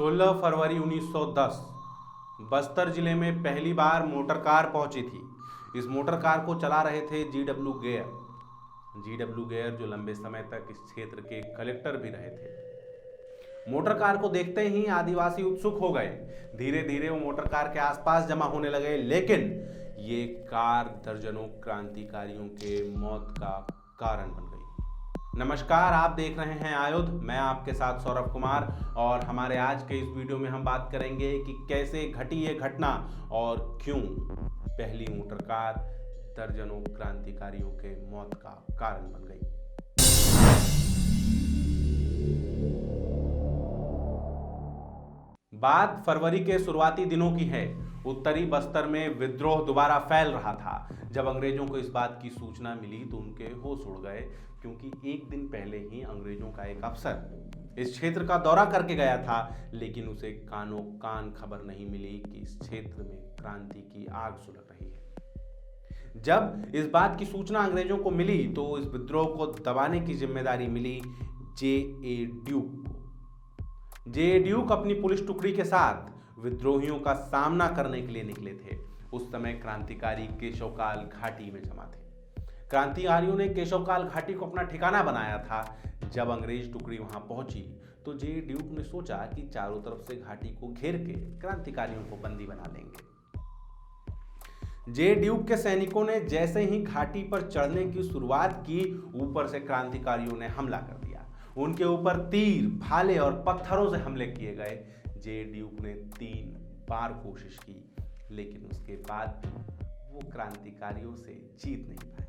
16 फरवरी 1910 बस्तर जिले में पहली बार मोटर कार पहुंची थी। इस मोटर कार को चला रहे थे जीडब्ल्यू गेयर जो लंबे समय तक इस क्षेत्र के कलेक्टर भी रहे थे। मोटर कार को देखते ही आदिवासी उत्सुक हो गए। धीरे धीरे वो मोटर कार के आसपास जमा होने लगे, लेकिन ये कार दर्जनों क्रांतिकारियों के मौत का कारण बन गई। नमस्कार, आप देख रहे हैं आयुध। मैं आपके साथ सौरभ कुमार और हमारे आज के इस वीडियो में हम बात करेंगे कि कैसे घटी ये घटना और क्यों पहली मोटर कार दर्जनों क्रांतिकारियों के मौत का कारण बन गई। बात फरवरी के शुरुआती दिनों की है। उत्तरी बस्तर में विद्रोह दोबारा फैल रहा था। जब अंग्रेजों को इस बात की सूचना मिली तो उनके होश उड़ गए, क्योंकि एक दिन पहले ही अंग्रेजों का एक अफसर इस क्षेत्र का दौरा करके गया था, लेकिन उसे कानों कान खबर नहीं मिली कि इस क्षेत्र में क्रांति की आग सुलग रही है। जब इस बात की सूचना अंग्रेजों को मिली तो इस विद्रोह को दबाने की जिम्मेदारी मिली जे.ए. ड्यूक को। जे.ए. ड्यूक अपनी पुलिस टुकड़ी के साथ विद्रोहियों का सामना करने के लिए निकले थे। उस समय क्रांतिकारी केशवकाल घाटी में जमा थे। क्रांतिकारियों ने केशवकाल घाटी को अपना ठिकाना बनाया था। जब अंग्रेज टुकड़ी वहां पहुंची तो जे.ए. ड्यूक ने सोचा कि चारों तरफ से घाटी को घेर के क्रांतिकारियों को बंदी बना लेंगे। जे.ए. ड्यूक के सैनिकों ने जैसे ही घाटी पर चढ़ने की शुरुआत की, ऊपर से क्रांतिकारियों ने हमला कर दिया। उनके ऊपर तीर, भाले और पत्थरों से हमले किए गए। जे.ए. ड्यूक ने 3 बार कोशिश की, लेकिन उसके बाद वो क्रांतिकारियों से जीत नहीं पाए।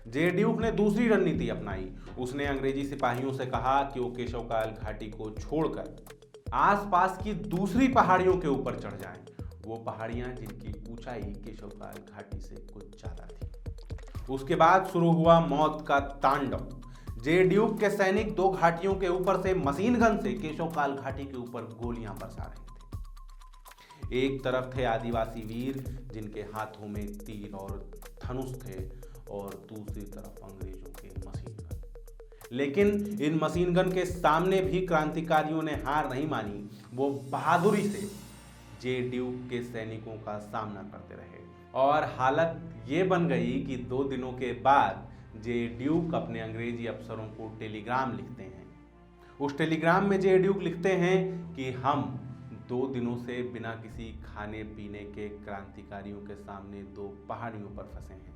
जे.ए. ड्यूक ने दूसरी रणनीति अपनाई। उसने अंग्रेजी सिपाहियों से कहा कि वो केशवकाल घाटी को छोड़कर आसपास की दूसरी पहाड़ियों के ऊपर चढ़ जाएं। वो पहाड़ियां जिनकी ऊंचाई केशवकाल घाटी से कुछ ज्यादा थी। उसके बाद शुरू हुआ मौत का तांडव। जे.ए. ड्यूक के सैनिक 2 घाटियों के ऊपर से मशीन गन से केशवकाल घाटी के ऊपर गोलियां बरसा रहे थे। एक तरफ थे आदिवासी वीर जिनके हाथों में तीर और धनुष थे, और दूसरी तरफ अंग्रेजों के मशीन गन। लेकिन इन मशीन गन के सामने भी क्रांतिकारियों ने हार नहीं मानी। वो बहादुरी से जे.ए. ड्यूक के सैनिकों का सामना करते रहे, और हालत ये बन गई कि 2 दिनों के बाद जे.ए. ड्यूक अपने अंग्रेजी अफसरों को टेलीग्राम लिखते हैं। उस टेलीग्राम में जे.ए. ड्यूक लिखते हैं कि हम 2 दिनों से बिना किसी खाने पीने के क्रांतिकारियों के सामने 2 पहाड़ियों पर फंसे हैं।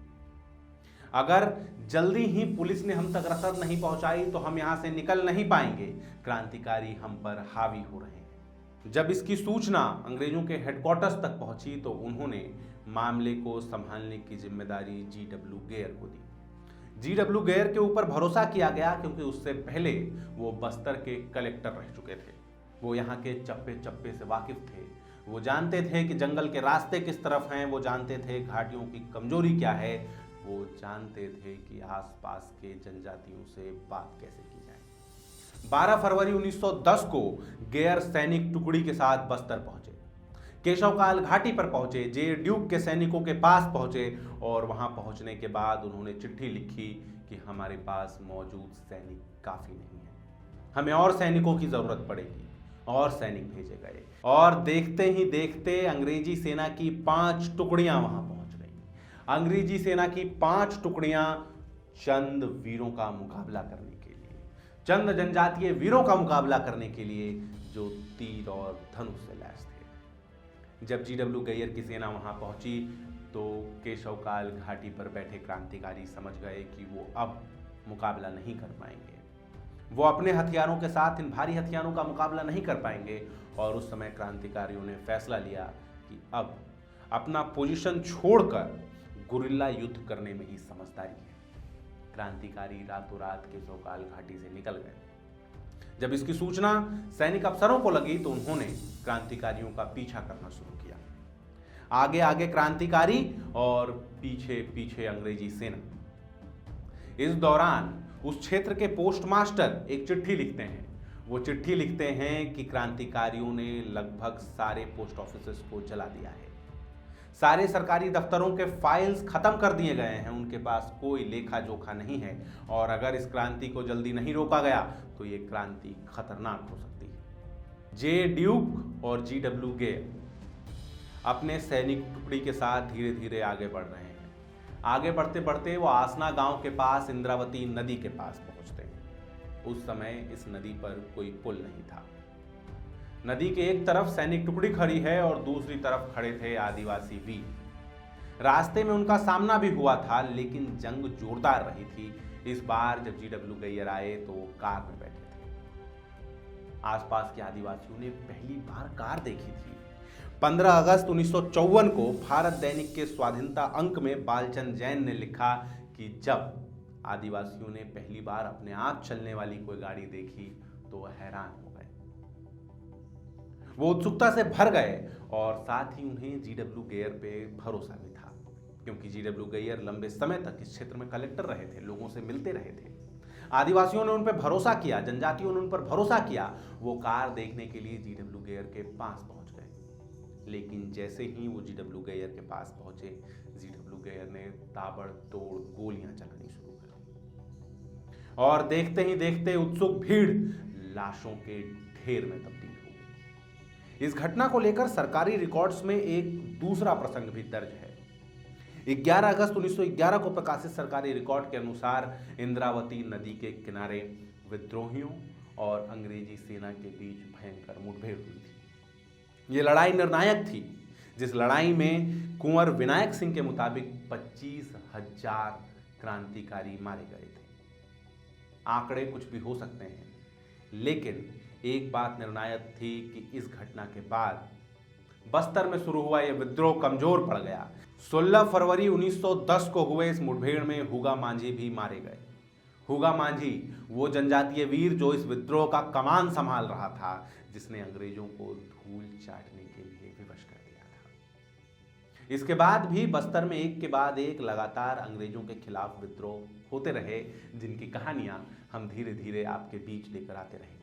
अगर जल्दी ही पुलिस ने हम तक रसद नहीं पहुंचाई तो हम यहां से निकल नहीं पाएंगे। क्रांतिकारी हम पर हावी हो रहे हैं। जब इसकी सूचना अंग्रेजों के हेडक्वार्टर्स तक पहुंची तो उन्होंने मामले को संभालने की जिम्मेदारी जी.डब्ल्यू. गेयर को दी। जी.डब्ल्यू. गेयर के ऊपर भरोसा किया गया, क्योंकि उससे पहले वो बस्तर के कलेक्टर रह चुके थे। वो यहाँ के चप्पे चप्पे से वाकिफ थे। वो जानते थे कि जंगल के रास्ते किस तरफ हैं। वो जानते थे घाटियों की कमजोरी क्या है। वो जानते थे कि आसपास के जनजातियों से बात कैसे की जाए। 12 फरवरी 1910 को गेयर सैनिक टुकड़ी के साथ बस्तर पहुंचे। केशवकाल घाटी पर पहुंचे, जे.ए. ड्यूक के सैनिकों के पास पहुंचे, और वहां पहुंचने के बाद उन्होंने चिट्ठी लिखी कि हमारे पास मौजूद सैनिक काफी नहीं है, हमें और सैनिकों की जरूरत पड़ेगी। और सैनिक भेजे गए, और देखते ही देखते अंग्रेजी सेना की 5 टुकड़ियां वहां पहुंच गई। अंग्रेजी सेना की 5 टुकड़ियां चंद वीरों का मुकाबला करने के लिए, चंद जनजातीय वीरों का मुकाबला करने के लिए, जो तीर और धनुष से लैस थे। जब जी.डब्ल्यू. गेयर की सेना वहां पहुंची तो केशवकाल घाटी पर बैठे क्रांतिकारी समझ गए कि वो अब मुकाबला नहीं कर पाएंगे। वो अपने हथियारों के साथ इन भारी हथियारों का मुकाबला नहीं कर पाएंगे, और उस समय क्रांतिकारियों ने फैसला लिया कि अब अपना पोजीशन छोड़कर गुरिल्ला युद्ध करने में ही समझदारी है। क्रांतिकारी रातों रात केशवकाल घाटी से निकल गए। जब इसकी सूचना सैनिक अफसरों को लगी तो उन्होंने क्रांतिकारियों का पीछा करना शुरू किया। आगे आगे क्रांतिकारी और पीछे पीछे अंग्रेजी सेना। इस दौरान उस क्षेत्र के पोस्टमास्टर एक चिट्ठी लिखते हैं। वो चिट्ठी लिखते हैं कि क्रांतिकारियों ने लगभग सारे पोस्ट ऑफिसेस को जला दिया है, सारे सरकारी दफ्तरों के फाइल्स खत्म कर दिए गए हैं, उनके पास कोई लेखा जोखा नहीं है, और अगर इस क्रांति को जल्दी नहीं रोका गया तो ये क्रांति खतरनाक हो सकती है। जे ड्यूक और GW गेयर अपने सैनिक टुकड़ी के साथ धीरे धीरे आगे बढ़ रहे हैं। आगे बढ़ते बढ़ते वो आसना गांव के पास इंद्रावती नदी के पास पहुंचते हैं। उस समय इस नदी पर कोई पुल नहीं था। नदी के एक तरफ सैनिक टुकड़ी खड़ी है और दूसरी तरफ खड़े थे आदिवासी वीर। रास्ते में उनका सामना भी हुआ था, लेकिन जंग जोरदार रही थी। इस बार जब GW गैयर आए तो वो कार में बैठे थे। आसपास के आदिवासियों ने पहली बार कार देखी थी। 15 अगस्त 1954 को भारत दैनिक के स्वाधीनता अंक में बालचंद जैन ने लिखा कि जब आदिवासियों ने पहली बार अपने आप चलने वाली कोई गाड़ी देखी तो वह हैरान हो गए। वो उत्सुकता से भर गए और साथ ही उन्हें GW गेयर पे भरोसा भी था, क्योंकि GW गेयर लंबे समय तक इस क्षेत्र में कलेक्टर रहे थे, लोगों से मिलते रहे थे। आदिवासियों ने उन पर भरोसा किया, जनजातियों ने उन पर भरोसा किया। वो कार देखने के लिए GW गेयर के पास पहुंच गए। लेकिन जैसे ही वो GW गेयर के पास पहुंचे, GW गेयर ने ताबड़तोड़ गोलियां चलानी शुरू कर दी और देखते ही देखते उत्सुक भीड़ लाशों के ढेर में तब्दील हो गई। इस घटना को लेकर सरकारी रिकॉर्ड्स में एक दूसरा प्रसंग भी दर्ज है। 11 अगस्त 1911 को प्रकाशित सरकारी रिकॉर्ड के अनुसार इंद्रावती नदी के किनारे विद्रोहियों और अंग्रेजी सेना के बीच भयंकर मुठभेड़ हुई थी। ये लड़ाई निर्णायक थी, जिस लड़ाई में कुंवर विनायक सिंह के मुताबिक 25,000 क्रांतिकारी मारे गए थे। आंकड़े कुछ भी हो सकते हैं, लेकिन एक बात निर्णायक थी कि इस घटना के बाद बस्तर में शुरू हुआ यह विद्रोह कमजोर पड़ गया। 16 फरवरी 1910 को हुए इस मुठभेड़ में हुगा मांझी भी मारे गए। हुगा मांझी वो जनजातीय वीर जो इस विद्रोह का कमान संभाल रहा था, जिसने अंग्रेजों को धूल चाटने के लिए विवश कर दिया था। इसके बाद भी बस्तर में एक के बाद एक लगातार अंग्रेजों के खिलाफ विद्रोह होते रहे, जिनकी कहानियां हम धीरे धीरे आपके बीच लेकर आते रहेंगे।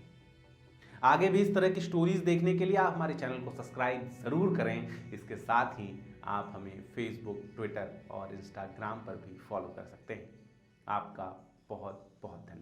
आगे भी इस तरह की स्टोरीज देखने के लिए आप हमारे चैनल को सब्सक्राइब जरूर करें। इसके साथ ही आप हमें फेसबुक, ट्विटर और इंस्टाग्राम पर भी फॉलो कर सकते हैं। आपका बहुत बहुत धन्यवाद।